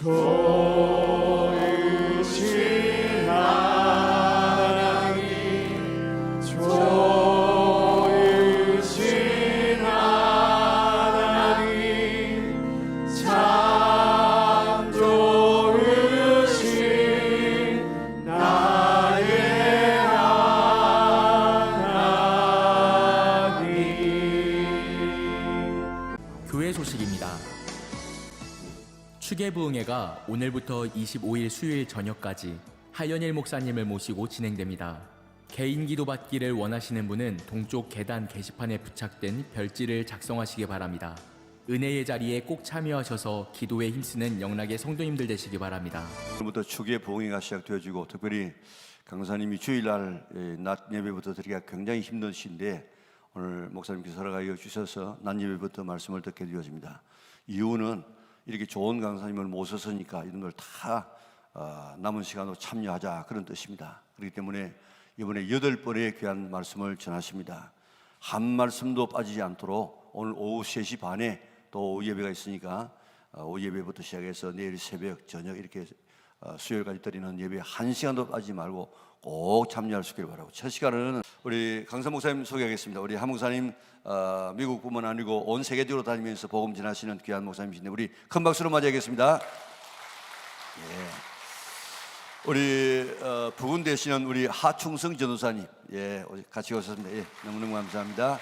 좋으신 하나님, 좋으신 하나님, 참 좋으신 나의 하나님. 교회 소식입니다. 추계부흥회가 오늘부터 25일 수요일 저녁까지 하연일 목사님을 모시고 진행됩니다. 개인 기도 받기를 원하시는 분은 동쪽 계단 게시판에 부착된 별지를 작성하시기 바랍니다. 은혜의 자리에 꼭 참여하셔서 기도에 힘쓰는 영락의 성도님들 되시기 바랍니다. 오늘부터 추계부흥회가 시작되어지고 특별히 강사님이 주일날 낮 예배부터 드리기가 굉장히 힘든 시인데 오늘 목사님께서 허락하여 주셔서 낮 예배부터 말씀을 듣게 되어집니다. 이유는 이렇게 좋은 강사님을 모셨으니까 이런 걸 다 남은 시간으로 참여하자 그런 뜻입니다. 그렇기 때문에 이번에 8번의 귀한 말씀을 전하십니다. 한 말씀도 빠지지 않도록 오늘 오후 3시 반에 또 오후 예배가 있으니까 오후 예배부터 시작해서 내일 새벽 저녁 이렇게 수요일까지 드리는 예배 1시간도 빠지지 말고 꼭 참여할 수 있기를 바라고, 첫 시간은 우리 강사 목사님 소개하겠습니다. 우리 한 목사님 미국뿐만 아니고 온 세계적으로 다니면서 복음 전하시는 귀한 목사님이신데 우리 큰 박수로 맞이하겠습니다. 예. 우리 부군 되시는 우리 하충성 전도사님, 예, 같이 오셨습니다. 예, 너무너무 감사합니다.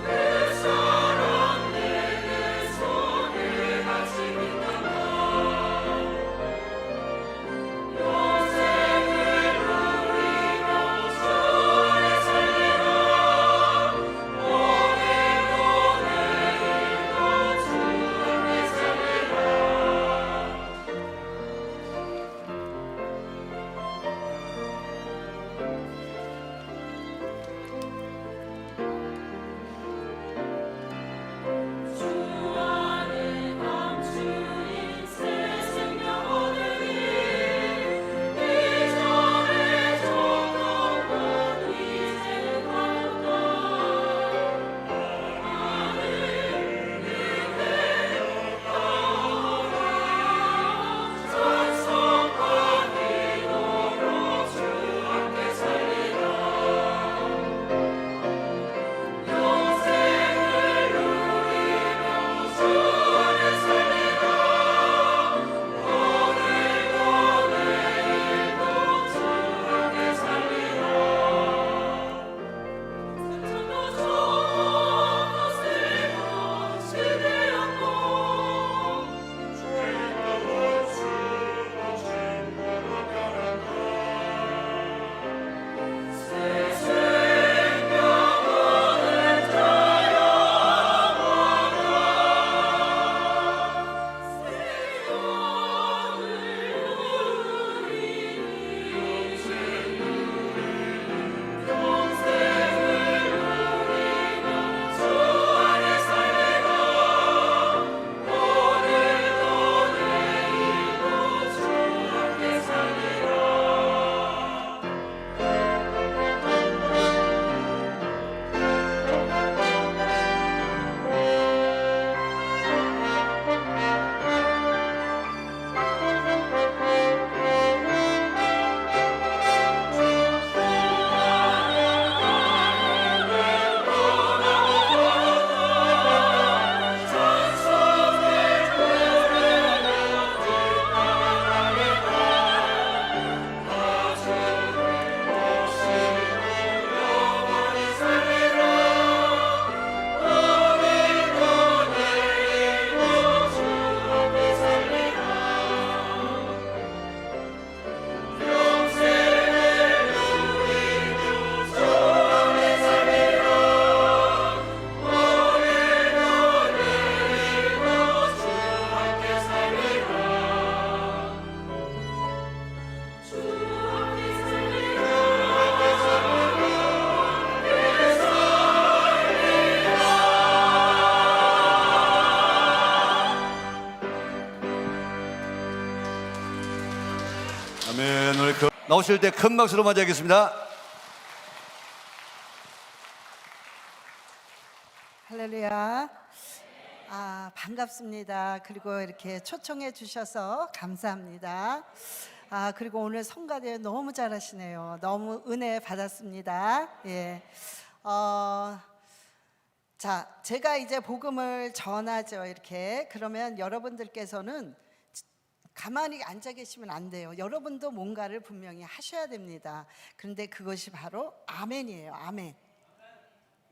그 사랑 나오실 때 큰 박수로 맞이하겠습니다. 할렐루야. 반갑습니다. 그리고 이렇게 초청해 주셔서 감사합니다. 그리고 오늘 성가대 너무 잘하시네요. 너무 은혜 받았습니다. 예. 자, 제가 이제 복음을 전하죠. 이렇게. 그러면 여러분들께서는 가만히 앉아 계시면 안 돼요. 여러분도 뭔가를 분명히 하셔야 됩니다. 그런데 그것이 바로 아멘이에요. 아멘.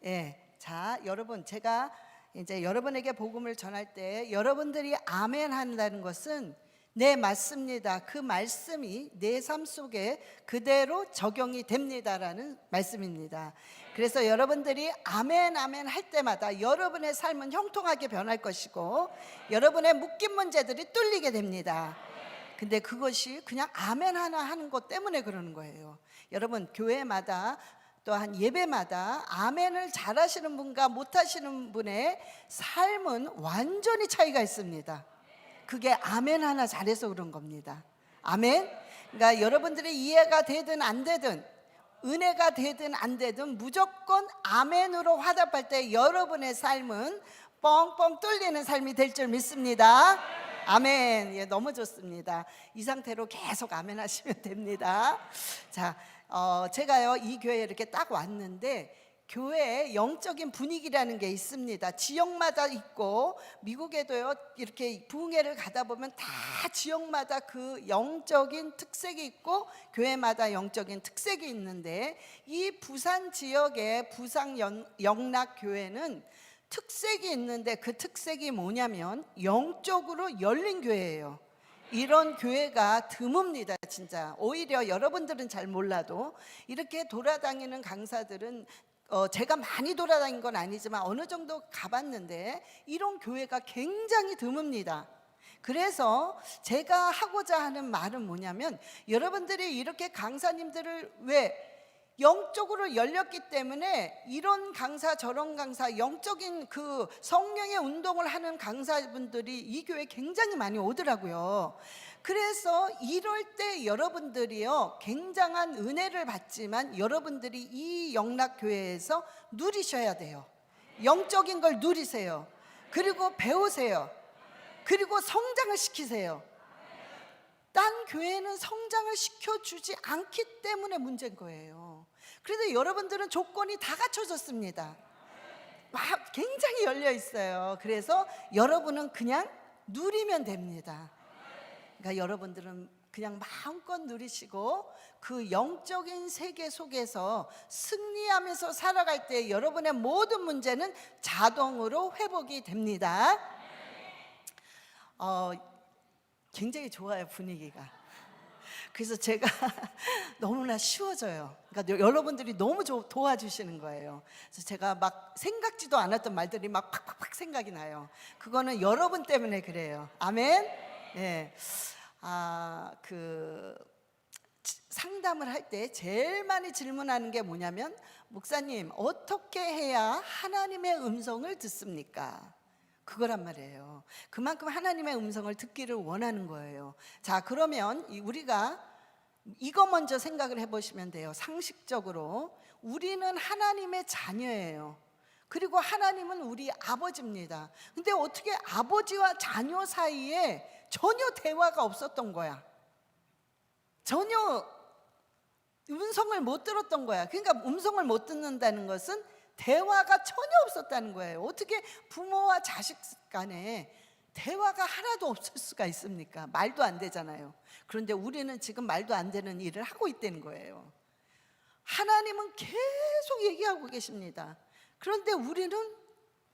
예. 자, 여러분, 제가 이제 여러분에게 복음을 전할 때 여러분들이 아멘 한다는 것은 네, 맞습니다. 그 말씀이 내 삶 속에 그대로 적용이 됩니다라는 말씀입니다. 그래서 여러분들이 아멘 아멘 할 때마다 여러분의 삶은 형통하게 변할 것이고 여러분의 묶인 문제들이 뚫리게 됩니다. 근데 그것이 그냥 아멘 하나 하는 것 때문에 그러는 거예요. 여러분, 교회마다 또한 예배마다 아멘을 잘하시는 분과 못하시는 분의 삶은 완전히 차이가 있습니다. 그게 아멘 하나 잘해서 그런 겁니다. 아멘. 그러니까 여러분들의 이해가 되든 안 되든 은혜가 되든 안 되든 무조건 아멘으로 화답할 때 여러분의 삶은 뻥뻥 뚫리는 삶이 될 줄 믿습니다. 아멘. 예, 너무 좋습니다. 이 상태로 계속 아멘 하시면 됩니다. 자, 제가요 이 교회에 이렇게 딱 왔는데 교회에 영적인 분위기라는 게 있습니다. 지역마다 있고 미국에도요 이렇게 부흥회를 가다 보면 다 지역마다 그 영적인 특색이 있고 교회마다 영적인 특색이 있는데 이 부산 지역의 부산 영락교회는 특색이 있는데 그 특색이 뭐냐면 영적으로 열린 교회예요. 이런 교회가 드뭅니다. 진짜 오히려 여러분들은 잘 몰라도 이렇게 돌아다니는 강사들은 제가 많이 돌아다닌 건 아니지만 어느 정도 가봤는데 이런 교회가 굉장히 드뭅니다. 그래서 제가 하고자 하는 말은 뭐냐면 여러분들이 이렇게 강사님들을 왜 영적으로 열렸기 때문에 이런 강사 저런 강사 영적인 그 성령의 운동을 하는 강사분들이 이 교회에 굉장히 많이 오더라고요. 그래서 이럴 때 여러분들이요 굉장한 은혜를 받지만 여러분들이 이 영락교회에서 누리셔야 돼요. 영적인 걸 누리세요. 그리고 배우세요. 그리고 성장을 시키세요. 딴 교회는 성장을 시켜주지 않기 때문에 문제인 거예요. 그래도 여러분들은 조건이 다 갖춰졌습니다. 막 굉장히 열려 있어요. 그래서 여러분은 그냥 누리면 됩니다. 그러니까 여러분들은 그냥 마음껏 누리시고 그 영적인 세계 속에서 승리하면서 살아갈 때 여러분의 모든 문제는 자동으로 회복이 됩니다. 굉장히 좋아요, 분위기가. 그래서 제가 너무나 쉬워져요. 그러니까 여러분들이 너무 도와주시는 거예요. 그래서 제가 막 생각지도 않았던 말들이 막 팍팍팍 생각이 나요. 그거는 여러분 때문에 그래요. 아멘. 예. 상담을 할 때 제일 많이 질문하는 게 뭐냐면 목사님 어떻게 해야 하나님의 음성을 듣습니까? 그거란 말이에요. 그만큼 하나님의 음성을 듣기를 원하는 거예요. 자, 그러면 우리가 이거 먼저 생각을 해보시면 돼요. 상식적으로 우리는 하나님의 자녀예요. 그리고 하나님은 우리 아버지입니다. 근데 어떻게 아버지와 자녀 사이에 전혀 대화가 없었던 거야. 전혀 음성을 못 들었던 거야. 그러니까 음성을 못 듣는다는 것은 대화가 전혀 없었다는 거예요. 어떻게 부모와 자식 간에 대화가 하나도 없을 수가 있습니까? 말도 안 되잖아요. 그런데 우리는 지금 말도 안 되는 일을 하고 있다는 거예요. 하나님은 계속 얘기하고 계십니다. 그런데 우리는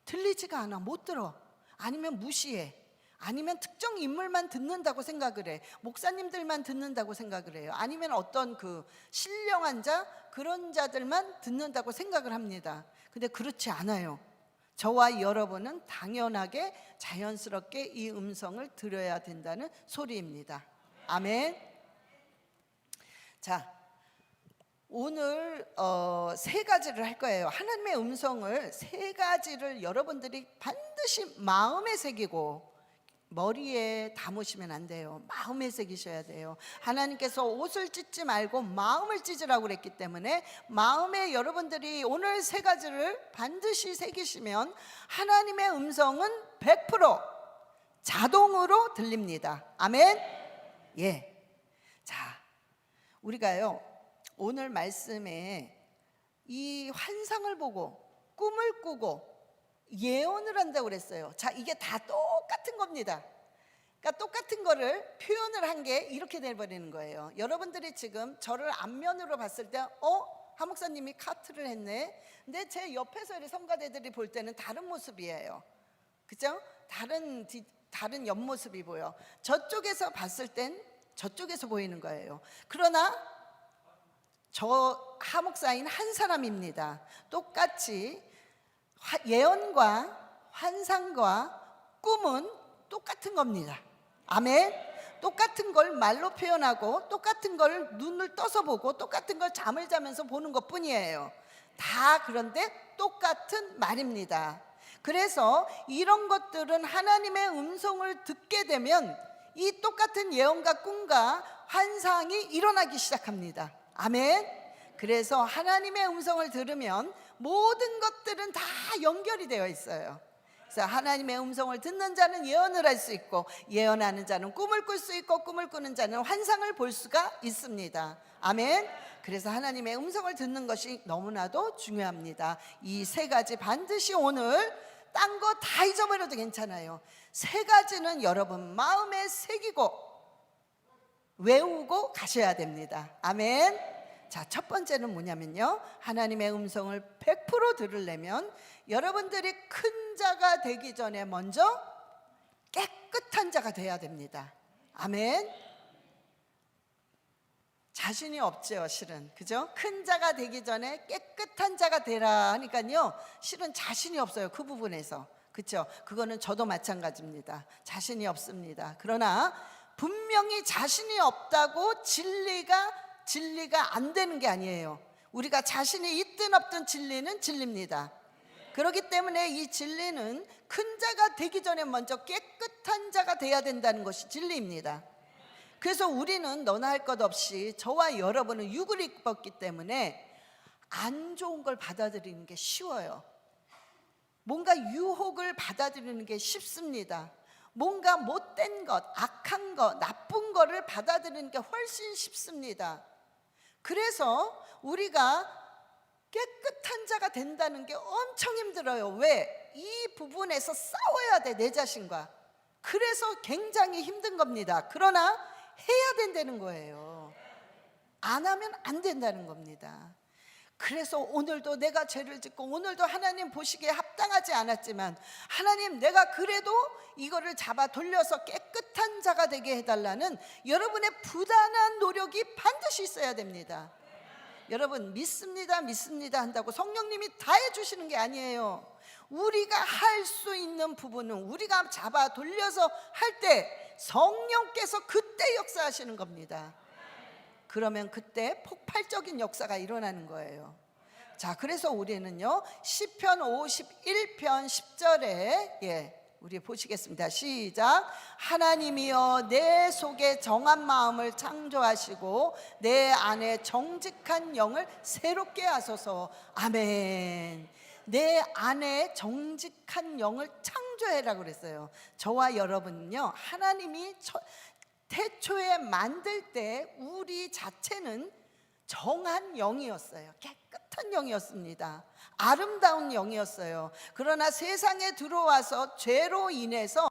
들리지가 않아. 못 들어. 아니면 무시해. 아니면 특정 인물만 듣는다고 생각을 해. 목사님들만 듣는다고 생각을 해요. 아니면 어떤 그 신령한 자 그런 자들만 듣는다고 생각을 합니다. 근데 그렇지 않아요. 저와 여러분은 당연하게 자연스럽게 이 음성을 들어야 된다는 소리입니다. 아멘. 자, 오늘 세 가지를 할 거예요. 하나님의 음성을 세 가지를 여러분들이 반드시 마음에 새기고 머리에 담으시면 안 돼요. 마음에 새기셔야 돼요. 하나님께서 옷을 찢지 말고 마음을 찢으라고 그랬기 때문에 마음에 여러분들이 오늘 세 가지를 반드시 새기시면 하나님의 음성은 100% 자동으로 들립니다. 아멘. 예. 자, 우리가요 오늘 말씀에 이 환상을 보고 꿈을 꾸고 예언을 한다고 그랬어요. 자, 이게 다 똑같은 겁니다. 그러니까 똑같은 거를 표현을 한 게 이렇게 돼버리는 거예요. 여러분들이 지금 저를 앞면으로 봤을 때 하 목사님이 카트를 했네. 근데 제 옆에서 우리 성가대들이 볼 때는 다른 모습이에요. 그죠? 다른 옆모습이 보여. 저쪽에서 봤을 땐 저쪽에서 보이는 거예요. 그러나 저 하 목사인 한 사람입니다. 똑같이 예언과 환상과 꿈은 똑같은 겁니다. 아멘. 똑같은 걸 말로 표현하고 똑같은 걸 눈을 떠서 보고 똑같은 걸 잠을 자면서 보는 것뿐이에요. 다 그런데 똑같은 말입니다. 그래서 이런 것들은 하나님의 음성을 듣게 되면 이 똑같은 예언과 꿈과 환상이 일어나기 시작합니다. 아멘. 그래서 하나님의 음성을 들으면 모든 것들은 다 연결이 되어 있어요. 그래서 하나님의 음성을 듣는 자는 예언을 할 수 있고 예언하는 자는 꿈을 꿀 수 있고 꿈을 꾸는 자는 환상을 볼 수가 있습니다. 아멘. 그래서 하나님의 음성을 듣는 것이 너무나도 중요합니다. 이 세 가지 반드시 오늘 딴 거 다 잊어버려도 괜찮아요. 세 가지는 여러분 마음에 새기고 외우고 가셔야 됩니다. 아멘. 자, 첫 번째는 뭐냐면요, 하나님의 음성을 100% 들으려면 여러분들이 큰 자가 되기 전에 먼저 깨끗한 자가 돼야 됩니다. 아멘. 자신이 없죠, 실은. 그죠? 큰 자가 되기 전에 깨끗한 자가 되라 하니까요, 실은 자신이 없어요, 그 부분에서. 그렇죠? 그거는 저도 마찬가지입니다. 자신이 없습니다. 그러나 분명히 자신이 없다고 진리가 안 되는 게 아니에요. 우리가 자신이 있든 없든 진리는 진리입니다. 그렇기 때문에 이 진리는 큰 자가 되기 전에 먼저 깨끗한 자가 돼야 된다는 것이 진리입니다. 그래서 우리는 너나 할 것 없이 저와 여러분은 육을 입었기 때문에 안 좋은 걸 받아들이는 게 쉬워요. 뭔가 유혹을 받아들이는 게 쉽습니다. 뭔가 못된 것, 악한 것, 나쁜 거를 받아들이는 게 훨씬 쉽습니다. 그래서 우리가 깨끗한 자가 된다는 게 엄청 힘들어요. 왜? 이 부분에서 싸워야 돼, 내 자신과. 그래서 굉장히 힘든 겁니다. 그러나 해야 된다는 거예요. 안 하면 안 된다는 겁니다. 그래서 오늘도 내가 죄를 짓고 오늘도 하나님 보시기에 합당하지 않았지만 하나님, 내가 그래도 이거를 잡아 돌려서 깨끗한 자가 되게 해달라는 여러분의 부단한 노력이 반드시 있어야 됩니다. 여러분, 믿습니다 한다고 성령님이 다 해주시는 게 아니에요. 우리가 할 수 있는 부분은 우리가 잡아 돌려서 할 때 성령께서 그때 역사하시는 겁니다. 그러면 그때 폭발적인 역사가 일어나는 거예요. 자, 그래서 우리는요, 시편 51편 10절에 우리 보시겠습니다. 시작. 하나님이여 내 속에 정한 마음을 창조하시고 내 안에 정직한 영을 새롭게 하소서. 아멘. 내 안에 정직한 영을 창조해라고 그랬어요. 저와 여러분은요, 하나님이 태초에 만들 때 우리 자체는 정한 영이었어요. 깨끗한 영이었습니다. 아름다운 영이었어요. 그러나 세상에 들어와서 죄로 인해서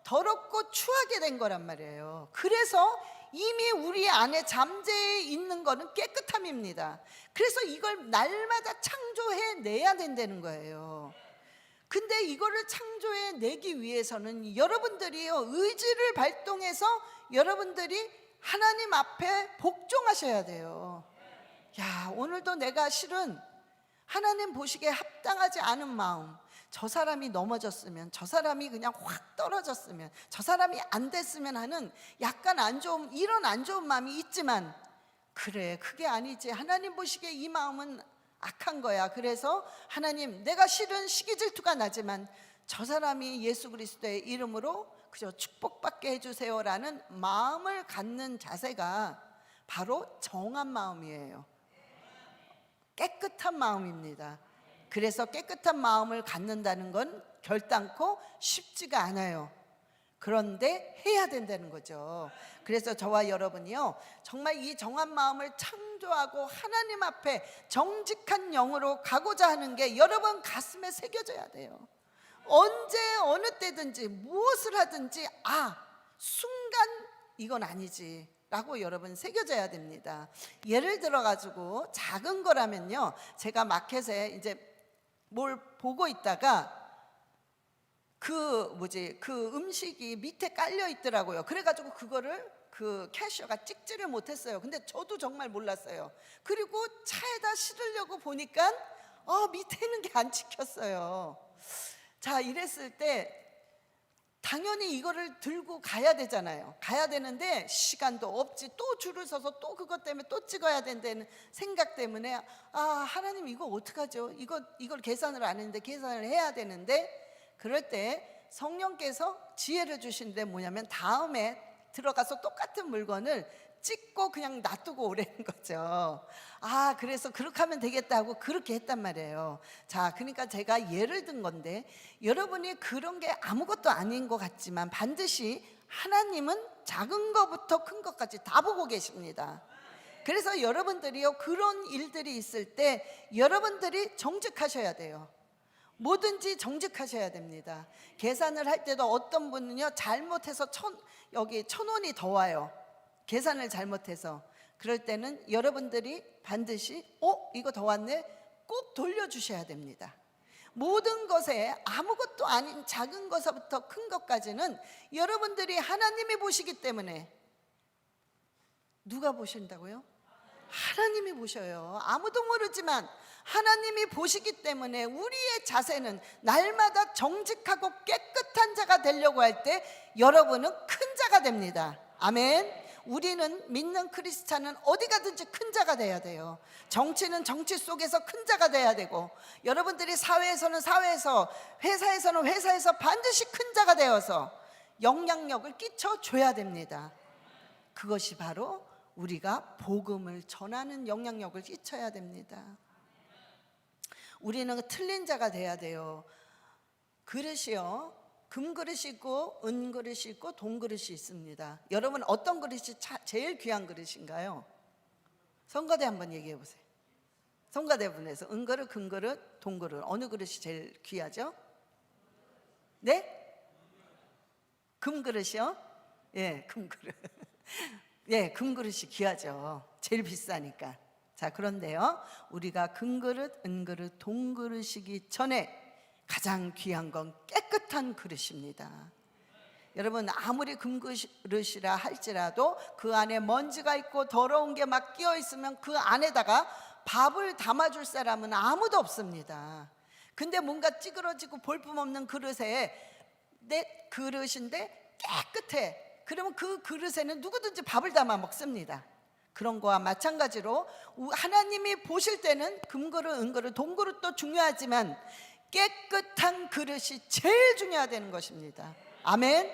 더럽고 추하게 된 거란 말이에요. 그래서 이미 우리 안에 잠재해 있는 거는 깨끗함입니다. 그래서 이걸 날마다 창조해 내야 된다는 거예요. 근데 이거를 창조해 내기 위해서는 여러분들이요, 의지를 발동해서 여러분들이 하나님 앞에 복종하셔야 돼요. 야, 오늘도 내가 실은 하나님 보시기에 합당하지 않은 마음, 저 사람이 넘어졌으면, 저 사람이 그냥 확 떨어졌으면, 저 사람이 안 됐으면 하는 약간 안 좋은, 이런 안 좋은 마음이 있지만, 그래, 그게 아니지. 하나님 보시기에 이 마음은 악한 거야. 그래서 하나님, 내가 실은 시기 질투가 나지만 저 사람이 예수 그리스도의 이름으로 그저 축복받게 해주세요라는 마음을 갖는 자세가 바로 정한 마음이에요. 깨끗한 마음입니다. 그래서 깨끗한 마음을 갖는다는 건 결단코 쉽지가 않아요. 그런데 해야 된다는 거죠. 그래서 저와 여러분이요, 정말 이 정한 마음을 창조하고 하나님 앞에 정직한 영으로 가고자 하는 게 여러분 가슴에 새겨져야 돼요. 언제 어느 때든지 무엇을 하든지 순간 이건 아니지 라고 여러분 새겨져야 됩니다. 예를 들어 가지고 작은 거라면요, 제가 마켓에 이제 뭘 보고 있다가 그 음식이 밑에 깔려 있더라고요. 그래가지고 그거를 그 캐셔가 찍지를 못했어요. 근데 저도 정말 몰랐어요. 그리고 차에다 실으려고 보니까 밑에 있는 게 안 찍혔어요. 자, 이랬을 때 당연히 이거를 들고 가야 되잖아요. 가야 되는데 시간도 없지, 또 줄을 서서 또 그것 때문에 또 찍어야 된다는 생각 때문에 하나님 이거 어떡하죠? 이걸 계산을 안 했는데 계산을 해야 되는데, 그럴 때 성령께서 지혜를 주시는데 뭐냐면 다음에 들어가서 똑같은 물건을 찍고 그냥 놔두고 오라는 거죠. 그래서 그렇게 하면 되겠다 하고 그렇게 했단 말이에요. 자, 그러니까 제가 예를 든 건데, 여러분이 그런 게 아무것도 아닌 것 같지만 반드시 하나님은 작은 것부터 큰 것까지 다 보고 계십니다. 그래서 여러분들이요, 그런 일들이 있을 때 여러분들이 정직하셔야 돼요. 뭐든지 정직하셔야 됩니다. 계산을 할 때도 어떤 분은요, 잘못해서 여기 1,000원이 더 와요. 계산을 잘못해서. 그럴 때는 여러분들이 반드시 이거 더 왔네, 꼭 돌려주셔야 됩니다. 모든 것에 아무것도 아닌 작은 것부터 큰 것까지는 여러분들이 하나님이 보시기 때문에. 누가 보신다고요? 하나님이 보셔요. 아무도 모르지만 하나님이 보시기 때문에 우리의 자세는 날마다 정직하고 깨끗한 자가 되려고 할 때 여러분은 큰 자가 됩니다. 아멘. 우리는 믿는 크리스찬은 어디 가든지 큰 자가 돼야 돼요. 정치는 정치 속에서 큰 자가 돼야 되고, 여러분들이 사회에서는 사회에서, 회사에서는 회사에서 반드시 큰 자가 되어서 영향력을 끼쳐줘야 됩니다. 그것이 바로 우리가 복음을 전하는 영향력을 끼쳐야 됩니다. 우리는 틀린 자가 돼야 돼요. 그릇이요, 금그릇이 있고 은그릇이 있고 동그릇이 있습니다. 여러분 어떤 그릇이 제일 귀한 그릇인가요? 성가대 한번 얘기해 보세요. 성가대 분에서 은그릇, 금그릇, 동그릇 어느 그릇이 제일 귀하죠? 네? 금그릇이요? 예, 금그릇. 예, 금그릇이 귀하죠. 제일 비싸니까. 자, 그런데요, 우리가 금그릇, 은그릇, 동그릇이기 전에 가장 귀한 건 깨끗한 그릇입니다. 여러분, 아무리 금그릇이라 할지라도 그 안에 먼지가 있고 더러운 게 막 끼어 있으면 그 안에다가 밥을 담아줄 사람은 아무도 없습니다. 근데 뭔가 찌그러지고 볼품없는 그릇에, 내 그릇인데 깨끗해. 그러면 그 그릇에는 누구든지 밥을 담아 먹습니다. 그런 거와 마찬가지로 하나님이 보실 때는 금그릇, 은그릇, 동그릇도 중요하지만 깨끗한 그릇이 제일 중요하다는 것입니다. 아멘.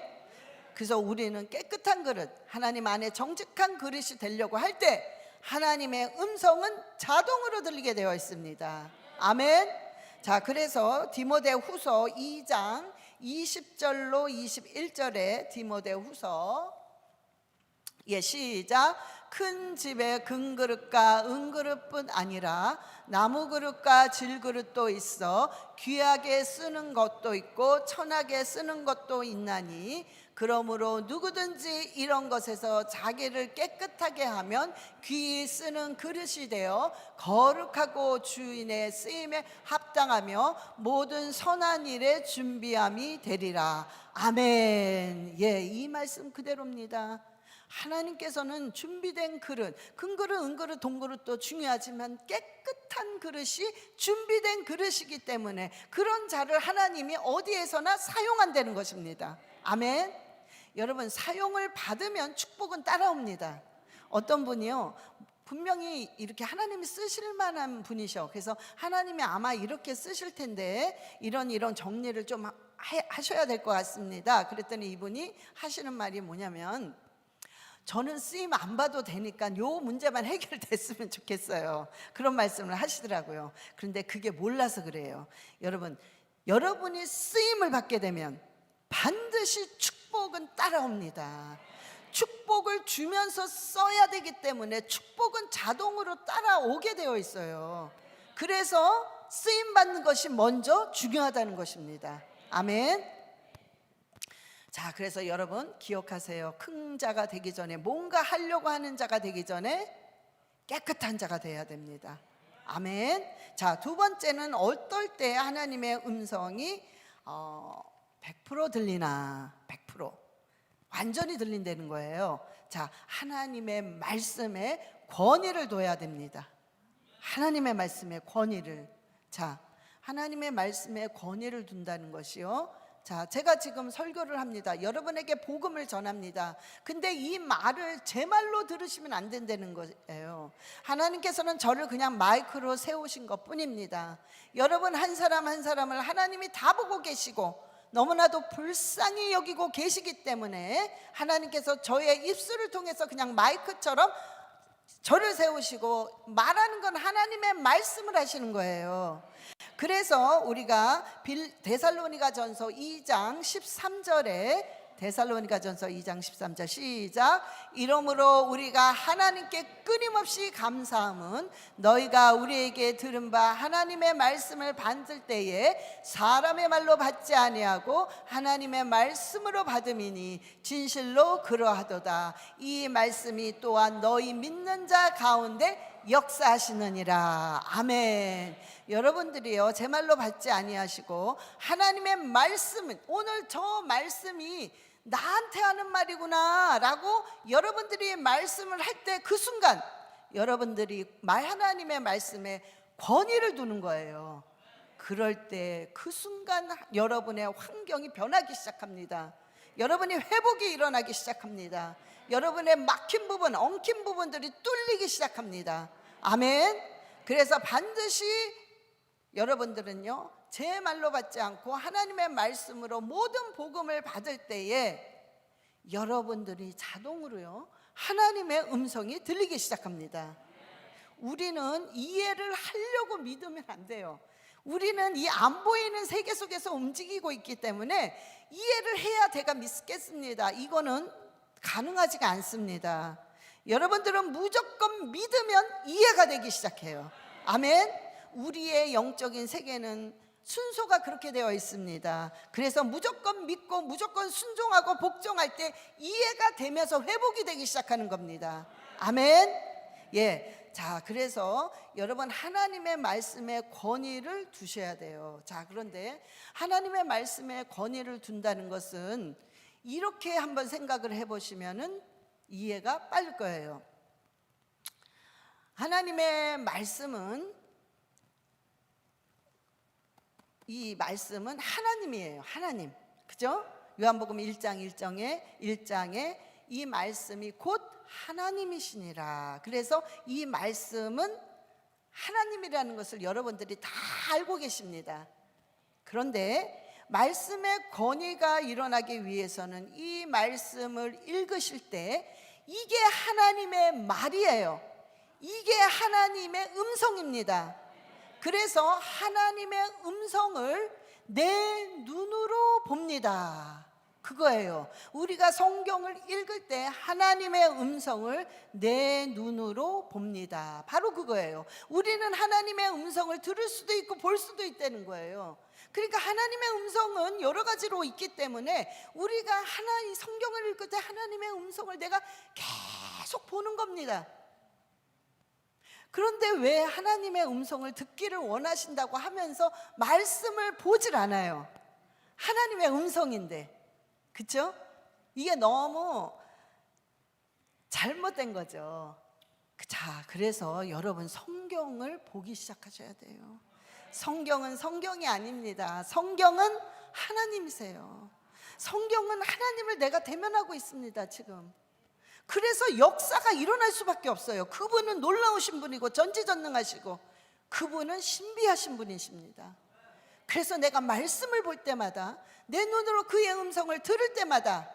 그래서 우리는 깨끗한 그릇, 하나님 안에 정직한 그릇이 되려고 할 때 하나님의 음성은 자동으로 들리게 되어 있습니다. 아멘. 자, 그래서 디모데후서 2장 20절로 21절에 디모데후서, 예, 시작. 큰 집에 금그릇과 은그릇뿐 아니라 나무그릇과 질그릇도 있어 귀하게 쓰는 것도 있고 천하게 쓰는 것도 있나니, 그러므로 누구든지 이런 것에서 자기를 깨끗하게 하면 귀히 쓰는 그릇이 되어 거룩하고 주인의 쓰임에 합당하며 모든 선한 일에 준비함이 되리라. 아멘. 예, 이 말씀 그대로입니다. 하나님께서는 준비된 그릇, 금그릇, 은그릇, 동그릇도 중요하지만 깨끗한 그릇이 준비된 그릇이기 때문에 그런 자를 하나님이 어디에서나 사용한다는 것입니다. 아멘. 여러분, 사용을 받으면 축복은 따라옵니다. 어떤 분이요, 분명히 이렇게 하나님이 쓰실 만한 분이셔. 그래서 하나님이 아마 이렇게 쓰실 텐데 이런 정리를 좀 하셔야 될 것 같습니다. 그랬더니 이분이 하시는 말이 뭐냐면, 저는 쓰임 안 봐도 되니까 요 문제만 해결됐으면 좋겠어요. 그런 말씀을 하시더라고요. 그런데 그게 몰라서 그래요. 여러분, 여러분이 쓰임을 받게 되면 반드시 축복은 따라옵니다. 축복을 주면서 써야 되기 때문에 축복은 자동으로 따라오게 되어 있어요. 그래서 쓰임 받는 것이 먼저 중요하다는 것입니다. 아멘. 자, 그래서 여러분 기억하세요. 큰 자가 되기 전에, 뭔가 하려고 하는 자가 되기 전에 깨끗한 자가 돼야 됩니다. 아멘. 자, 두 번째는 어떨 때 하나님의 음성이 100% 들리나? 100% 완전히 들린다는 거예요. 자, 하나님의 말씀에 권위를 둬야 됩니다. 하나님의 말씀에 권위를. 자, 하나님의 말씀에 권위를 둔다는 것이요. 자, 제가 지금 설교를 합니다. 여러분에게 복음을 전합니다. 근데 이 말을 제 말로 들으시면 안 된다는 거예요. 하나님께서는 저를 그냥 마이크로 세우신 것 뿐입니다. 여러분 한 사람 한 사람을 하나님이 다 보고 계시고 너무나도 불쌍히 여기고 계시기 때문에 하나님께서 저의 입술을 통해서 그냥 마이크처럼 저를 세우시고 말하는 건 하나님의 말씀을 하시는 거예요. 그래서 우리가 데살로니가전서 2장 13절에 데살로니가전서 2장 13절 시작. 이러므로 우리가 하나님께 끊임없이 감사함은 너희가 우리에게 들은 바 하나님의 말씀을 받을 때에 사람의 말로 받지 아니하고 하나님의 말씀으로 받음이니 진실로 그러하도다. 이 말씀이 또한 너희 믿는 자 가운데 역사하시느니라. 아멘. 여러분들이요, 제 말로 받지 아니하시고 하나님의 말씀은, 오늘 저 말씀이 나한테 하는 말이구나 라고 여러분들이 말씀을 할 때 그 순간 여러분들이 하나님의 말씀에 권위를 두는 거예요. 그럴 때 그 순간 여러분의 환경이 변하기 시작합니다. 여러분이 회복이 일어나기 시작합니다. 여러분의 막힌 부분, 엉킨 부분들이 뚫리기 시작합니다. 아멘. 그래서 반드시 여러분들은요, 제 말로 받지 않고 하나님의 말씀으로 모든 복음을 받을 때에 여러분들이 자동으로요, 하나님의 음성이 들리기 시작합니다. 우리는 이해를 하려고 믿으면 안 돼요. 우리는 이 안 보이는 세계 속에서 움직이고 있기 때문에 이해를 해야 내가 믿겠습니다. 이거는 가능하지가 않습니다. 여러분들은 무조건 믿으면 이해가 되기 시작해요. 아멘. 우리의 영적인 세계는 순서가 그렇게 되어 있습니다. 그래서 무조건 믿고 무조건 순종하고 복종할 때 이해가 되면서 회복이 되기 시작하는 겁니다. 아멘. 예. 자, 그래서 여러분 하나님의 말씀에 권위를 두셔야 돼요. 자, 그런데 하나님의 말씀에 권위를 둔다는 것은 이렇게 한번 생각을 해보시면은 이해가 빠를 거예요. 하나님의 말씀은, 이 말씀은 하나님이에요. 하나님. 그죠? 요한복음 1장 1장에 이 말씀이 곧 하나님이시니라. 그래서 이 말씀은 하나님이라는 것을 여러분들이 다 알고 계십니다. 그런데 말씀의 권위가 일어나기 위해서는 이 말씀을 읽으실 때 이게 하나님의 말이에요. 이게 하나님의 음성입니다. 그래서 하나님의 음성을 내 눈으로 봅니다. 그거예요. 우리가 성경을 읽을 때 하나님의 음성을 내 눈으로 봅니다. 바로 그거예요. 우리는 하나님의 음성을 들을 수도 있고 볼 수도 있다는 거예요. 그러니까 하나님의 음성은 여러 가지로 있기 때문에 우리가 이 성경을 읽을 때 하나님의 음성을 내가 계속 보는 겁니다. 그런데 왜 하나님의 음성을 듣기를 원하신다고 하면서 말씀을 보질 않아요? 하나님의 음성인데. 그렇죠? 이게 너무 잘못된 거죠. 자, 그래서 여러분 성경을 보기 시작하셔야 돼요. 성경은 성경이 아닙니다. 성경은 하나님이세요. 성경은 하나님을 내가 대면하고 있습니다, 지금. 그래서 역사가 일어날 수밖에 없어요. 그분은 놀라우신 분이고 전지전능하시고 그분은 신비하신 분이십니다. 그래서 내가 말씀을 볼 때마다, 내 눈으로 그의 음성을 들을 때마다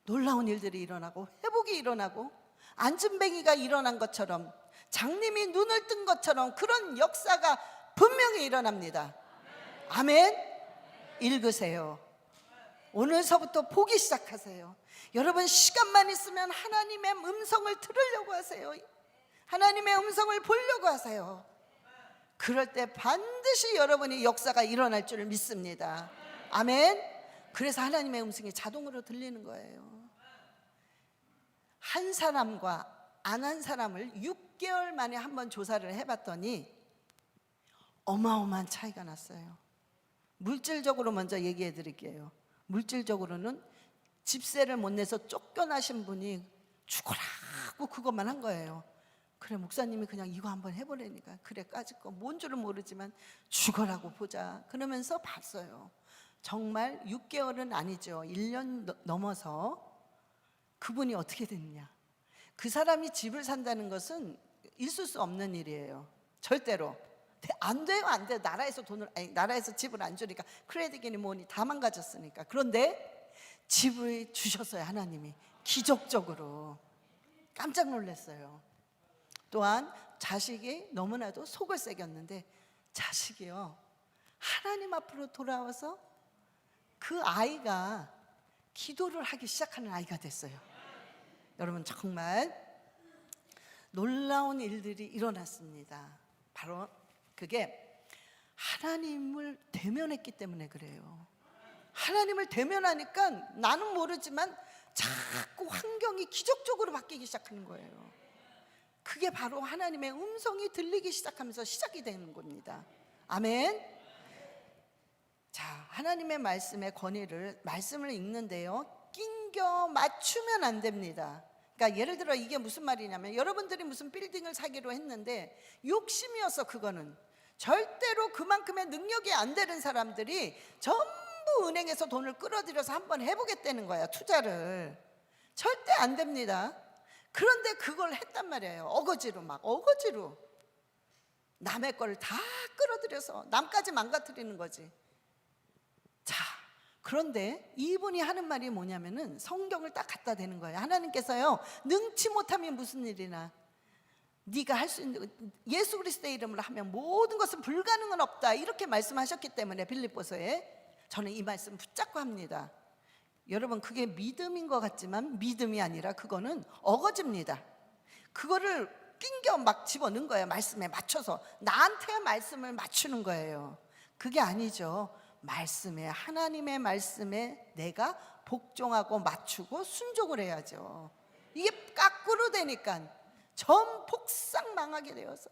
놀라운 일들이 일어나고 회복이 일어나고 안진뱅이가 일어난 것처럼, 장님이 눈을 뜬 것처럼 그런 역사가 분명히 일어납니다. 아멘. 읽으세요. 오늘서부터 보기 시작하세요. 여러분, 시간만 있으면 하나님의 음성을 들으려고 하세요. 하나님의 음성을 보려고 하세요. 그럴 때 반드시 여러분이 역사가 일어날 줄 믿습니다. 아멘. 그래서 하나님의 음성이 자동으로 들리는 거예요. 한 사람과 안 한 사람을 6개월 만에 한번 조사를 해봤더니 어마어마한 차이가 났어요. 물질적으로 먼저 얘기해 드릴게요. 물질적으로는 집세를 못 내서 쫓겨나신 분이 죽으라고 그것만 한 거예요. 그래, 목사님이 그냥 이거 한번 해보라니까. 그래, 까짓 거 뭔 줄은 모르지만 죽어라고 보자 그러면서 봤어요. 정말 6개월은 아니죠. 1년 넘어서 그분이 어떻게 됐냐. 그 사람이 집을 산다는 것은 있을 수 없는 일이에요. 절대로 안 돼요. 안 돼요. 나라에서 집을 안 주니까 크레딧이니 뭐니 다 망가졌으니까. 그런데 집을 주셨어요. 하나님이 기적적으로. 깜짝 놀랐어요. 또한 자식이 너무나도 속을 새겼는데, 자식이요, 하나님 앞으로 돌아와서 그 아이가 기도를 하기 시작하는 아이가 됐어요. 여러분, 정말 놀라운 일들이 일어났습니다. 바로 그게 하나님을 대면했기 때문에 그래요. 하나님을 대면하니까 나는 모르지만 자꾸 환경이 기적적으로 바뀌기 시작하는 거예요. 그게 바로 하나님의 음성이 들리기 시작하면서 시작이 되는 겁니다. 아멘. 자, 하나님의 말씀의 권위를, 말씀을 읽는데요, 낑겨 맞추면 안 됩니다. 그러니까 예를 들어 이게 무슨 말이냐면, 여러분들이 무슨 빌딩을 사기로 했는데 욕심이어서, 그거는 절대로 그만큼의 능력이 안 되는 사람들이 전부 은행에서 돈을 끌어들여서 한번 해보겠다는 거야, 투자를. 절대 안 됩니다. 그런데 그걸 했단 말이에요. 어거지로 남의 거를 다 끌어들여서 남까지 망가뜨리는 거지. 자, 그런데 이분이 하는 말이 뭐냐면은 성경을 딱 갖다 대는 거예요. 하나님께서요, 능치 못하면 무슨 일이나 네가 할 수 있는, 예수 그리스도의 이름으로 하면 모든 것은 불가능은 없다, 이렇게 말씀하셨기 때문에 빌립보서에 저는 이 말씀 붙잡고 합니다. 여러분, 그게 믿음인 것 같지만 믿음이 아니라 그거는 어거지입니다. 그거를 낑겨 막 집어넣은 거예요. 말씀에 맞춰서 나한테 말씀을 맞추는 거예요. 그게 아니죠. 말씀에, 하나님의 말씀에 내가 복종하고 맞추고 순종을 해야죠. 이게 거꾸로 되니까 전 폭삭 망하게 되어서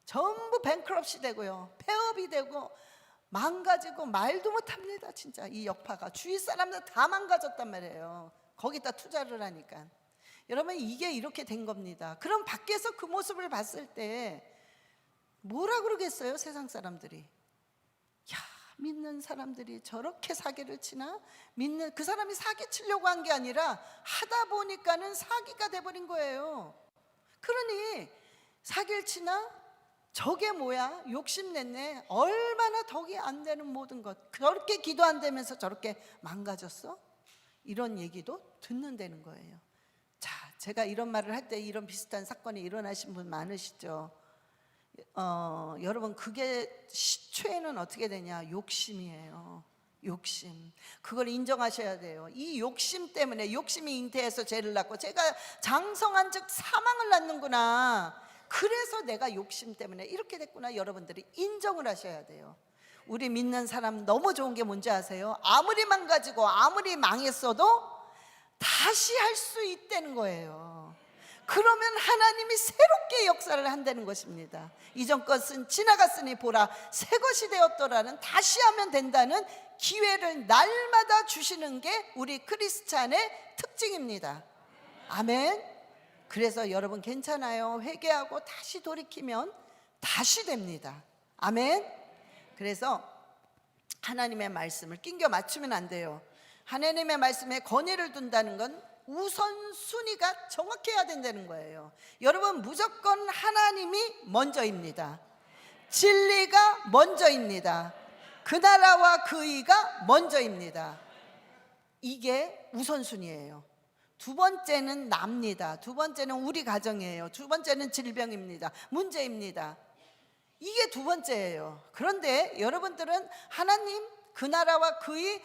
전부 뱅크럽시 되고요, 폐업이 되고 망가지고 말도 못합니다. 진짜 이 여파가 주위 사람들 다 망가졌단 말이에요. 거기다 투자를 하니까. 여러분, 이게 이렇게 된 겁니다. 그럼 밖에서 그 모습을 봤을 때 뭐라 그러겠어요, 세상 사람들이? 야, 믿는 사람들이 저렇게 사기를 치나? 믿는 그 사람이 사기 치려고 한 게 아니라 하다 보니까는 사기가 돼버린 거예요. 그러니 사기를 치나? 저게 뭐야? 욕심냈네. 얼마나 덕이 안 되는 모든 것. 저렇게 기도 안 되면서 저렇게 망가졌어? 이런 얘기도 듣는다는 거예요. 자, 제가 이런 말을 할 때 이런 비슷한 사건이 일어나신 분 많으시죠? 여러분, 그게 시초에는 어떻게 되냐? 욕심이에요. 욕심. 그걸 인정하셔야 돼요. 이 욕심 때문에, 욕심이 잉태해서 죄를 낳고, 제가 장성한 즉 사망을 낳는구나, 그래서 내가 욕심 때문에 이렇게 됐구나, 여러분들이 인정을 하셔야 돼요. 우리 믿는 사람 너무 좋은 게 뭔지 아세요? 아무리 망가지고 아무리 망했어도 다시 할 수 있다는 거예요. 그러면 하나님이 새롭게 역사를 한다는 것입니다. 이전 것은 지나갔으니 보라, 새 것이 되었더라는, 다시 하면 된다는 기회를 날마다 주시는 게 우리 크리스찬의 특징입니다. 아멘. 그래서 여러분, 괜찮아요. 회개하고 다시 돌이키면 다시 됩니다. 아멘. 그래서 하나님의 말씀을 낑겨 맞추면 안 돼요. 하나님의 말씀에 권위를 둔다는 건 우선순위가 정확해야 된다는 거예요. 여러분, 무조건 하나님이 먼저입니다. 진리가 먼저입니다. 그 나라와 그 의가 먼저입니다. 이게 우선순위예요. 두 번째는 납니다. 두 번째는 우리 가정이에요. 두 번째는 질병입니다. 문제입니다. 이게 두 번째예요. 그런데 여러분들은 하나님 그 나라와 그의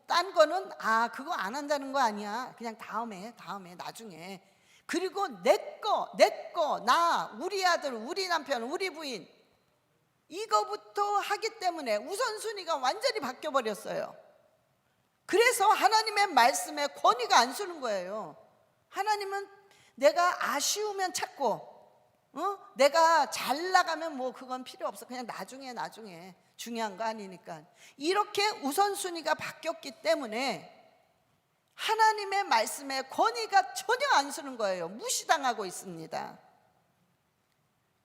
딴 거는 그거 안 한다는 거 아니야. 그냥 다음에 나중에. 그리고 내 거, 나, 우리 아들, 우리 남편, 우리 부인 이거부터 하기 때문에 우선순위가 완전히 바뀌어버렸어요. 그래서 하나님의 말씀에 권위가 안 서는 거예요. 하나님은 내가 아쉬우면 찾고 내가 잘 나가면 뭐 그건 필요 없어. 그냥 나중에 중요한 거 아니니까. 이렇게 우선순위가 바뀌었기 때문에 하나님의 말씀에 권위가 전혀 안 서는 거예요. 무시당하고 있습니다.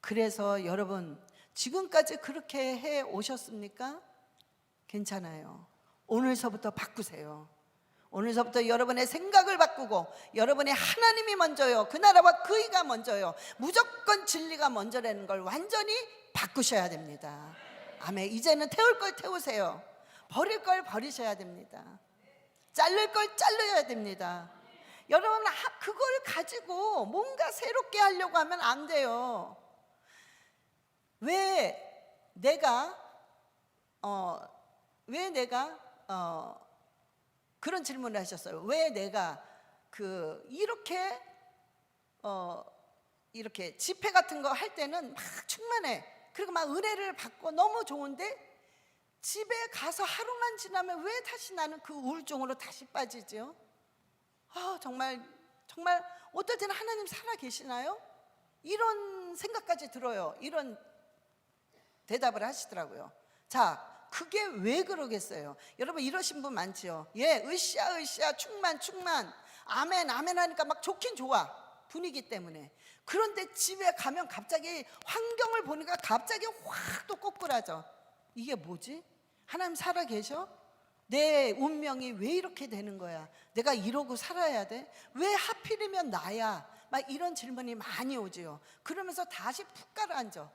그래서 여러분 지금까지 그렇게 해 오셨습니까? 괜찮아요. 오늘서부터 바꾸세요. 오늘서부터 여러분의 생각을 바꾸고 여러분의 하나님이 먼저요, 그 나라와 그 의가 먼저요, 무조건 진리가 먼저라는 걸 완전히 바꾸셔야 됩니다. 아멘. 이제는 태울 걸 태우세요. 버릴 걸 버리셔야 됩니다. 자를 걸 자르셔야 됩니다. 여러분 그걸 가지고 뭔가 새롭게 하려고 하면 안 돼요. 왜 내가 그런 질문을 하셨어요. 왜 내가 이렇게 집회 같은 거 할 때는 막 충만해. 그리고 막 은혜를 받고 너무 좋은데 집에 가서 하루만 지나면 왜 다시 나는 그 우울증으로 다시 빠지죠? 정말 어떨 때는 하나님 살아 계시나요? 이런 생각까지 들어요. 이런 대답을 하시더라고요. 자, 그게 왜 그러겠어요? 여러분 이러신 분 많지요. 으쌰 충만 아멘 하니까 막 좋긴 좋아, 분위기 때문에. 그런데 집에 가면 갑자기 환경을 보니까 갑자기 확 또 꼬꾸라져. 이게 뭐지? 하나님 살아 계셔? 내 운명이 왜 이렇게 되는 거야? 내가 이러고 살아야 돼? 왜 하필이면 나야? 막 이런 질문이 많이 오지요. 그러면서 다시 푹 가라앉아.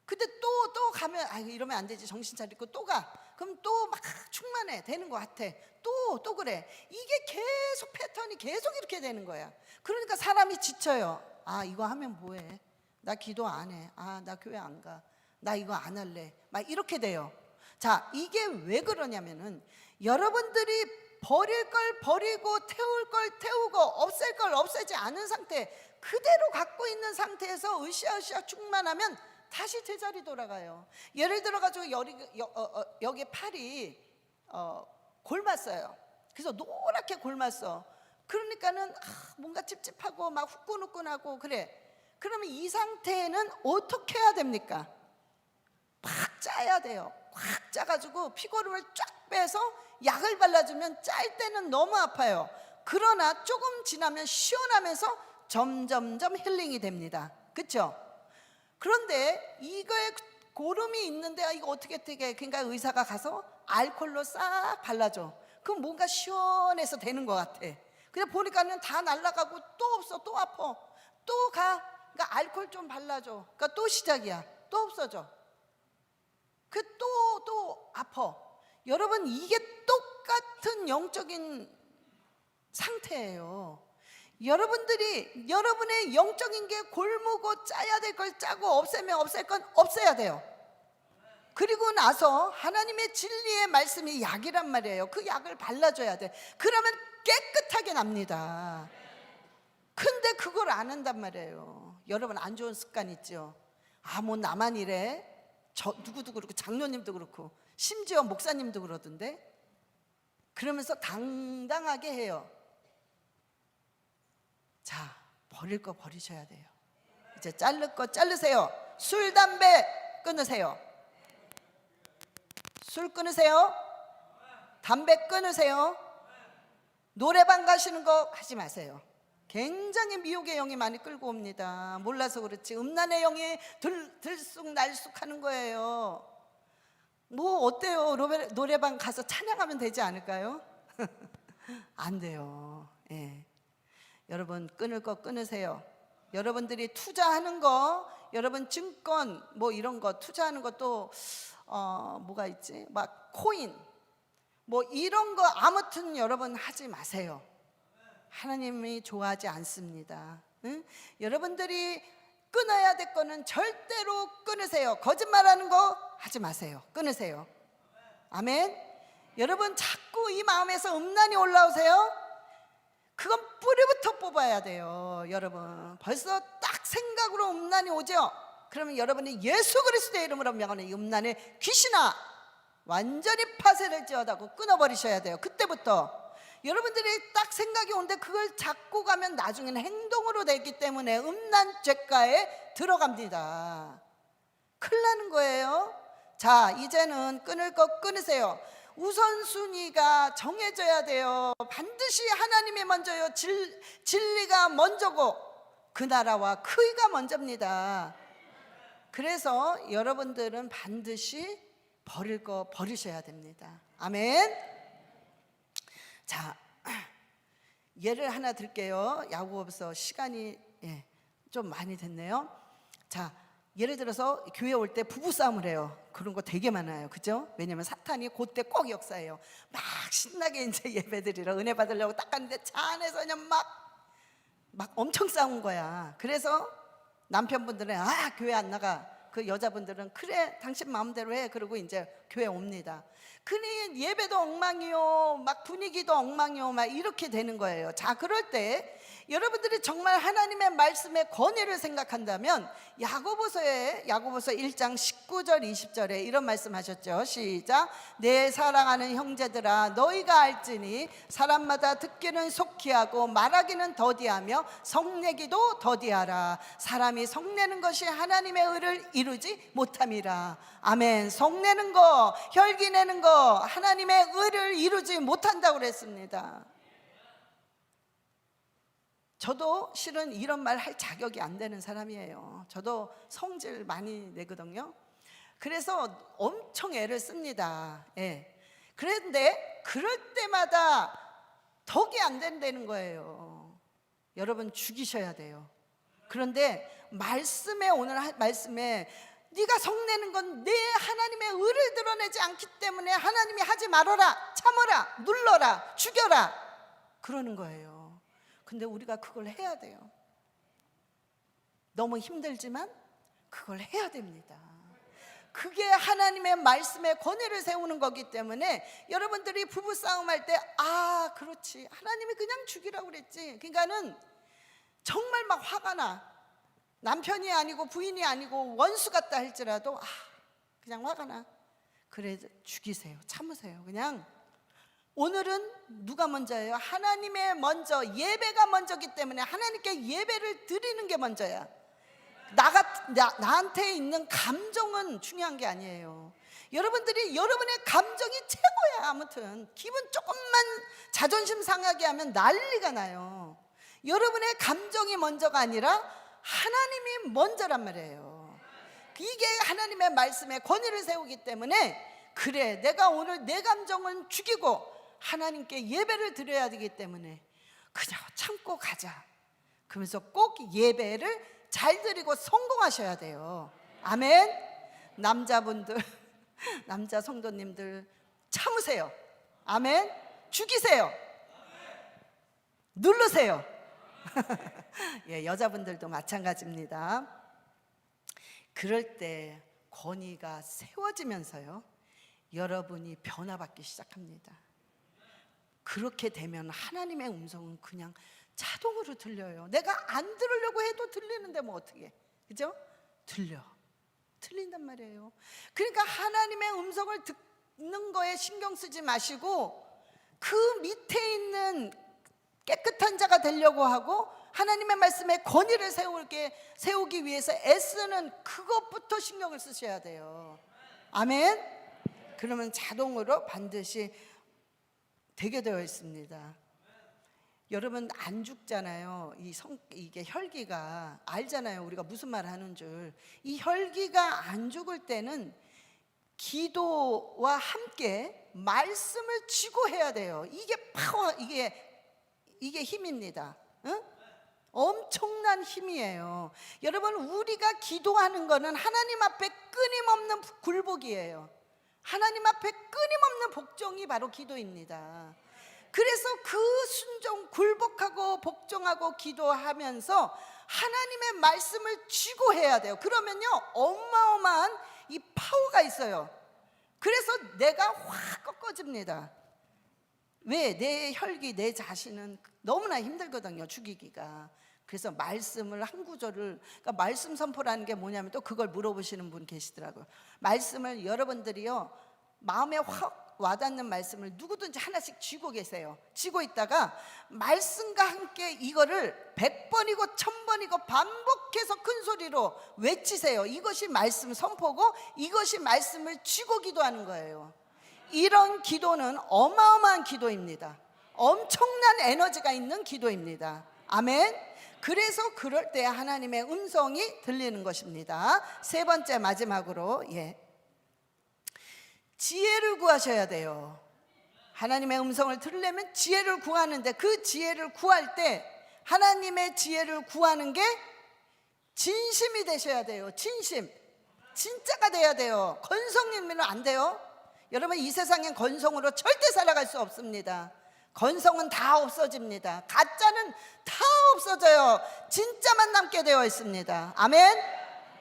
근데 또 가면 이러면 안 되지, 정신 차리고 또 가. 그럼 또 막 충만해 되는 것 같아. 또 그래. 이게 계속 패턴이 계속 이렇게 되는 거야. 그러니까 사람이 지쳐요. 이거 하면 뭐해? 나 기도 안 해. 나 교회 안 가. 나 이거 안 할래. 막 이렇게 돼요. 자, 이게 왜 그러냐면은 여러분들이 버릴 걸 버리고 태울 걸 태우고 없앨 걸 없애지 않은 상태, 그대로 갖고 있는 상태에서 으쌰으쌰 충만하면 다시 제자리 돌아가요. 예를 들어가지고 여기 팔이 골랐어요. 그래서 노랗게 골랐어. 그러니까는 뭔가 찝찝하고 막 후끈후끈하고 그래. 그러면 이 상태에는 어떻게 해야 됩니까? 팍 짜야 돼요. 팍 짜가지고 피고름을 쫙 빼서 약을 발라주면 짤 때는 너무 아파요. 그러나 조금 지나면 시원하면서 점점점 힐링이 됩니다. 그렇죠? 그런데 이거에 고름이 있는데 이거 어떻게 그러니까 의사가 가서 알코올로 싹 발라줘. 그럼 뭔가 시원해서 되는 것 같아. 그냥 보니까는 다 날아가고 또 없어, 또 아파, 또 가. 그러니까 알코올 좀 발라줘. 그러니까 또 시작이야. 또 없어져. 또 아파. 여러분 이게 똑같은 영적인 상태예요. 여러분들이 여러분의 영적인 게 골무고 짜야 될 걸 짜고 없애면 없앨 건 없애야 돼요. 그리고 나서 하나님의 진리의 말씀이 약이란 말이에요. 그 약을 발라줘야 돼. 그러면 깨끗하게 납니다. 근데 그걸 안 한단 말이에요. 여러분 안 좋은 습관 있죠? 뭐 나만 이래? 누구도 그렇고 장로님도 그렇고 심지어 목사님도 그러던데. 그러면서 당당하게 해요. 자, 버릴 거 버리셔야 돼요. 이제 자를 거 자르세요. 술, 담배 끊으세요. 술 끊으세요. 담배 끊으세요. 노래방 가시는 거 하지 마세요. 굉장히 미혹의 영이 많이 끌고 옵니다. 몰라서 그렇지 음란의 영이 들쑥날쑥 하는 거예요. 뭐 어때요? 노래방 가서 찬양하면 되지 않을까요? 안 돼요. 여러분 끊을 거 끊으세요. 여러분들이 투자하는 거, 여러분 증권 뭐 이런 거 투자하는 것도 뭐가 있지? 막 코인 뭐 이런 거 아무튼 여러분 하지 마세요. 하나님이 좋아하지 않습니다. 응? 여러분들이 끊어야 될 거는 절대로 끊으세요. 거짓말하는 거 하지 마세요. 끊으세요. 아멘. 여러분 자꾸 이 마음에서 음란이 올라오세요. 그건 뿌리부터 뽑아야 돼요. 여러분 벌써 딱 생각으로 음란이 오죠. 그러면 여러분이 예수 그리스도의 이름으로 명하는 이 음란의 귀신아 완전히 파쇄를 지어다고 끊어버리셔야 돼요. 그때부터 여러분들이 딱 생각이 오는데 그걸 잡고 가면 나중에는 행동으로 되기 때문에 음란 죄가에 들어갑니다. 큰일 나는 거예요. 자, 이제는 끊을 거 끊으세요. 우선순위가 정해져야 돼요. 반드시 하나님이 먼저요. 진리가 먼저고 그 나라와 그 의가 먼저입니다. 그래서 여러분들은 반드시 버릴 거 버리셔야 됩니다. 아멘. 자, 예를 하나 들게요. 야고보서 시간이 좀 많이 됐네요. 자, 예를 들어서 교회 올 때 부부싸움을 해요. 그런 거 되게 많아요. 그죠? 왜냐면 사탄이 그때 꼭 역사해요. 막 신나게 이제 예배드리러 은혜 받으려고 딱 갔는데 차 안에서 그냥 막 엄청 싸운 거야. 그래서 남편분들은 교회 안 나가. 그 여자분들은 그래 당신 마음대로 해. 그러고 이제 교회 옵니다. 그니 예배도 엉망이요, 막 분위기도 엉망이요, 막 이렇게 되는 거예요. 자, 그럴 때 여러분들이 정말 하나님의 말씀의 권위를 생각한다면 야고보서 1장 19절 20절에 이런 말씀하셨죠. 시작. 내 사랑하는 형제들아 너희가 알지니 사람마다 듣기는 속히 하고 말하기는 더디하며 성내기도 더디하라. 사람이 성내는 것이 하나님의 의를 이루지 못함이라. 아멘. 성내는 거, 혈기 내는 거 하나님의 의를 이루지 못한다고 그랬습니다. 저도 실은 이런 말 할 자격이 안 되는 사람이에요. 저도 성질 많이 내거든요. 그래서 엄청 애를 씁니다. 그런데 그럴 때마다 덕이 안 된다는 거예요. 여러분 죽이셔야 돼요. 그런데 말씀에 오늘 말씀에 네가 성내는 건 내 하나님의 의를 드러내지 않기 때문에 하나님이 하지 말아라, 참아라, 눌러라, 죽여라 그러는 거예요. 근데 우리가 그걸 해야 돼요. 너무 힘들지만 그걸 해야 됩니다. 그게 하나님의 말씀에 권위를 세우는 거기 때문에 여러분들이 부부싸움 할 때 그렇지 하나님이 그냥 죽이라고 그랬지. 그러니까는 정말 막 화가 나. 남편이 아니고 부인이 아니고 원수 같다 할지라도 그냥 화가 나. 그래 죽이세요. 참으세요. 그냥 오늘은 누가 먼저예요? 하나님의 먼저, 예배가 먼저기 때문에 하나님께 예배를 드리는 게 먼저야. 나한테 있는 감정은 중요한 게 아니에요. 여러분들이 여러분의 감정이 최고야. 아무튼 기분 조금만 자존심 상하게 하면 난리가 나요. 여러분의 감정이 먼저가 아니라 하나님이 먼저란 말이에요. 이게 하나님의 말씀에 권위를 세우기 때문에 그래 내가 오늘 내 감정은 죽이고 하나님께 예배를 드려야 되기 때문에 그냥 참고 가자. 그러면서 꼭 예배를 잘 드리고 성공하셔야 돼요. 아멘. 남자분들 남자 성도님들 참으세요. 아멘. 죽이세요. 누르세요. 여자분들도 마찬가지입니다. 그럴 때 권위가 세워지면서요 여러분이 변화받기 시작합니다. 그렇게 되면 하나님의 음성은 그냥 자동으로 들려요. 내가 안 들으려고 해도 들리는데 뭐 어떻게, 그죠? 들린단 말이에요. 그러니까 하나님의 음성을 듣는 거에 신경 쓰지 마시고 그 밑에 있는 깨끗한 자가 되려고 하고 하나님의 말씀에 권위를 세우기 위해서 애쓰는 그것부터 신경을 쓰셔야 돼요. 아멘. 그러면 자동으로 반드시 되게 되어 있습니다. 여러분 안 죽잖아요. 이게 혈기가 알잖아요. 우리가 무슨 말 하는 줄. 이 혈기가 안 죽을 때는 기도와 함께 말씀을 쥐고 해야 돼요. 이게 파워, 이게 힘입니다. 응? 엄청난 힘이에요. 여러분, 우리가 기도하는 거는 하나님 앞에 끊임없는 굴복이에요. 하나님 앞에 끊임없는 복종이 바로 기도입니다. 그래서 그 순종, 굴복하고 복종하고 gido하면서 하나님의 말씀을 쥐고 해야 돼요. 그러면요 어마어마한 이 파워가 있어요. 그래서 내가 확 꺾어집니다. 왜? 내 혈기, 내 자신은 너무나 힘들거든요, 죽이기가. 그래서 말씀을 한 구절을, 그러니까 말씀 선포라는 게 뭐냐면 또 그걸 물어보시는 분 계시더라고요. 말씀을 여러분들이요 마음에 확 와닿는 말씀을 누구든지 하나씩 쥐고 계세요. 쥐고 있다가 말씀과 함께 이거를 100번이고 1000번이고 반복해서 큰 소리로 외치세요. 이것이 말씀 선포고 이것이 말씀을 쥐고 기도하는 거예요. 이런 기도는 어마어마한 기도입니다. 엄청난 에너지가 있는 기도입니다. 아멘. 그래서 그럴 때 하나님의 음성이 들리는 것입니다. 세 번째, 마지막으로 지혜를 구하셔야 돼요. 하나님의 음성을 들으려면 지혜를 구하는데, 그 지혜를 구할 때 하나님의 지혜를 구하는 게 진심이 되셔야 돼요. 진심, 진짜가 돼야 돼요. 건성이면 안 돼요. 여러분, 이 세상엔 건성으로 절대 살아갈 수 없습니다. 건성은 다 없어집니다. 가짜는 다 없어져요. 진짜만 남게 되어 있습니다. 아멘.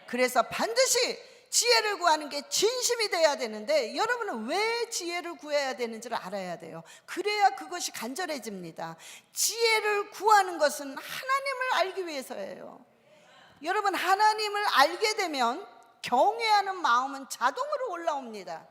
그래서 반드시 지혜를 구하는 게 진심이 돼야 되는데, 여러분은 왜 지혜를 구해야 되는지를 알아야 돼요. 그래야 그것이 간절해집니다. 지혜를 구하는 것은 하나님을 알기 위해서예요. 여러분, 하나님을 알게 되면 경외하는 마음은 자동으로 올라옵니다.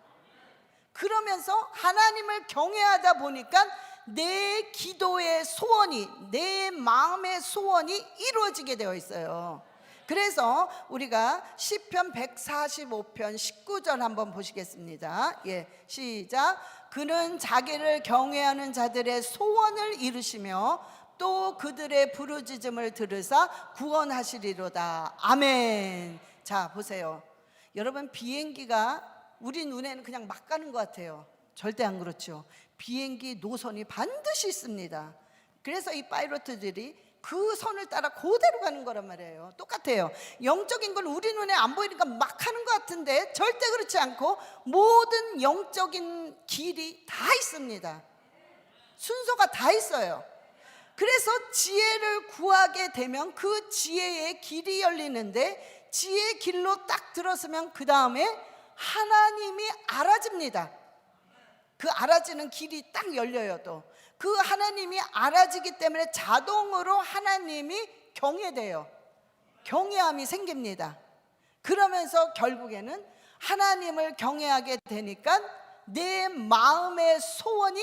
그러면서 하나님을 경외하다 보니까 내 기도의 소원이, 내 마음의 소원이 이루어지게 되어 있어요. 그래서 우리가 시편 145편 19절 한번 보시겠습니다. 시작. 그는 자기를 경외하는 자들의 소원을 이루시며 또 그들의 부르짖음을 들으사 구원하시리로다. 아멘. 자, 보세요. 여러분, 비행기가 우리 눈에는 그냥 막 가는 것 같아요. 절대 안 그렇죠. 비행기 노선이 반드시 있습니다. 그래서 이 파이로트들이 그 선을 따라 그대로 가는 거란 말이에요. 똑같아요. 영적인 건 우리 눈에 안 보이니까 막 하는 것 같은데 절대 그렇지 않고 모든 영적인 길이 다 있습니다. 순서가 다 있어요. 그래서 지혜를 구하게 되면 그 지혜의 길이 열리는데, 지혜의 길로 딱 들었으면 그 다음에 하나님이 알아집니다. 그 알아지는 길이 딱 열려요. 또 그 하나님이 알아지기 때문에 자동으로 하나님이 경외돼요. 경외함이 생깁니다. 그러면서 결국에는 하나님을 경외하게 되니까 내 마음의 소원이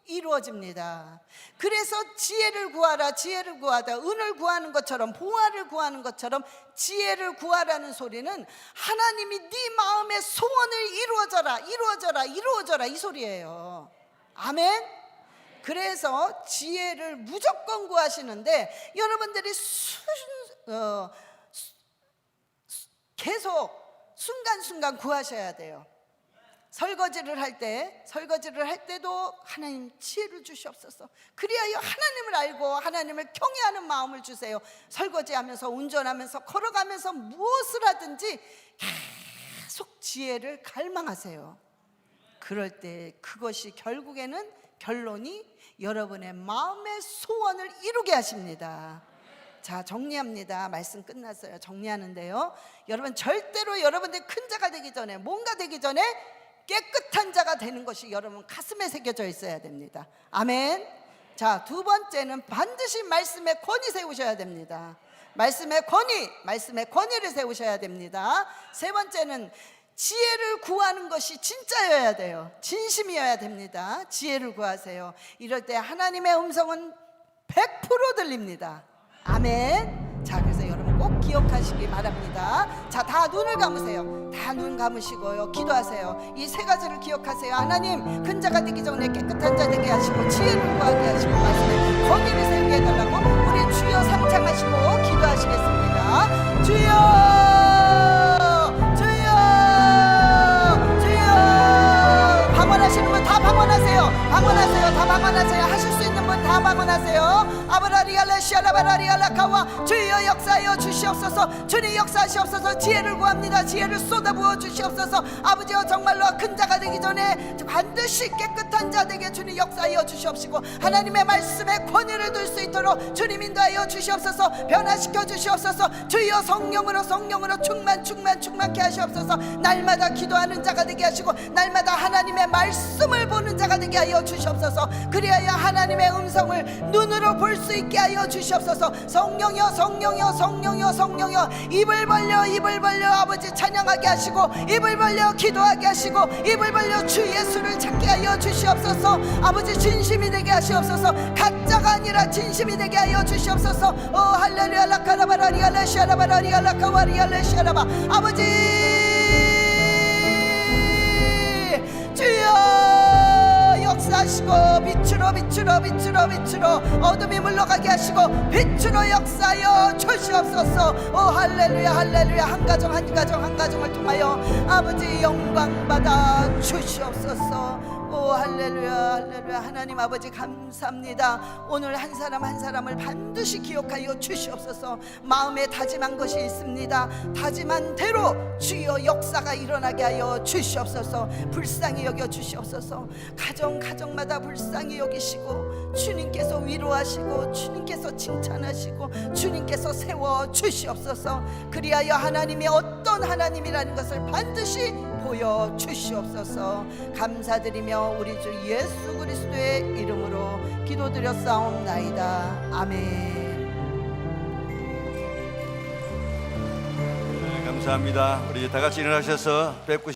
이루어집니다. 그래서 지혜를 구하라, 지혜를 구하다, 은을 구하는 것처럼, 보화를 구하는 것처럼 지혜를 구하라는 소리는 하나님이 네 마음의 소원을 이루어져라, 이루어져라, 이루어져라, 이 소리예요. 아멘. 그래서 지혜를 무조건 구하시는데, 여러분들이 계속 순간순간 구하셔야 돼요. 설거지를 할 때도 하나님 지혜를 주시옵소서. 그리하여 하나님을 알고 하나님을 경외하는 마음을 주세요. 설거지하면서, 운전하면서, 걸어가면서 무엇을 하든지 계속 지혜를 갈망하세요. 그럴 때 그것이 결국에는 결론이 여러분의 마음의 소원을 이루게 하십니다. 자, 정리합니다. 말씀 끝났어요. 정리하는데요, 여러분, 절대로 여러분들이 큰 자가 되기 전에, 뭔가 되기 전에 깨끗한 자가 되는 것이 여러분 가슴에 새겨져 있어야 됩니다. 아멘. 자, 두 번째는 반드시 말씀의 권위 세우셔야 됩니다. 말씀의 권위를 세우셔야 됩니다. 세 번째는 지혜를 구하는 것이 진짜여야 돼요. 진심이어야 됩니다. 지혜를 구하세요. 이럴 때 하나님의 음성은 100% 들립니다. 아멘. 자, 그래서 여러분 꼭 기억하시기 바랍니다. 자, 다 눈을 감으세요. 다 눈 감으시고요, 기도하세요. 이 세 가지를 기억하세요. 하나님, 큰 자가 되기 전에 깨끗한 자 되게 하시고, 지혜를 구하게 하시고, 말씀에 권위를 세우게 해달라고 우리 주여 상창하시고 기도하시겠습니다. 주여, 방언하시는 분 다 방언하세요. 다 방언하세요. 하실 수 있는 분 다 방언하세요. 아브라리알레시아라바라리알라카와 주여 역사하여 주시옵소서. 주님 역사하시옵소서. 지혜를 구합니다. 지혜를 쏟아부어 주시옵소서. 아버지여 정말로 큰 자가 되기 전에 반드시 깨끗한 자 되게 주님 역사하여 주시옵시고 하나님의 말씀에 권위를 둘 수 있도록 주님 인도하여 주시옵소서. 변화시켜 주시옵소서. 주여 성령으로 충만케 하시옵소서. 날마다 기도하는 자가 되게 하시고 날마다 하나님의 말씀을 보는 자가 되게 하여 주시옵소서. 그리하여 하나님의 음성을 눈으로 볼 수 있게 하여 주시옵소서. 성령이여 입을 벌려 아버지 찬양하게 하시고 입을 벌려 기도하게 하시고 입을 벌려 주 예수를 찾게 하여 주시옵소서. 아버지 진심이 되게 하시옵소서. 가짜가 아니라 진심이 되게 하여 주시옵소서. 오 할렐루야 라카라바라리알레시아라바라리알라카와리알레시아라바 아버지 주여 역사하시고 빛으로 어둠이 물러가게 하시고 빛으로 역사하여 주시옵소서. 오 할렐루야 한 가정을 통하여 아버지 영광 받아 주시옵소서. 오 할렐루야 하나님 아버지 감사합니다. 오늘 한 사람을 반드시 기억하여 주시옵소서. 마음에 다짐한 것이 있습니다. 다짐한 대로 주여 역사가 일어나게 하여 주시옵소서. 불쌍히 여겨 주시옵소서. 가정마다 불쌍히 여기시고 주님께서 위로하시고 주님께서 칭찬하시고 주님께서 세워 주시옵소서. 그리하여 하나님이 어떤 하나님이라는 것을 반드시 보여 주시옵소서. 감사드리며 우리 주 예수 그리스도의 이름으로 기도드렸사옵나이다. 아멘. 네, 감사합니다. 우리 다 같이 일어나셔서 뵙고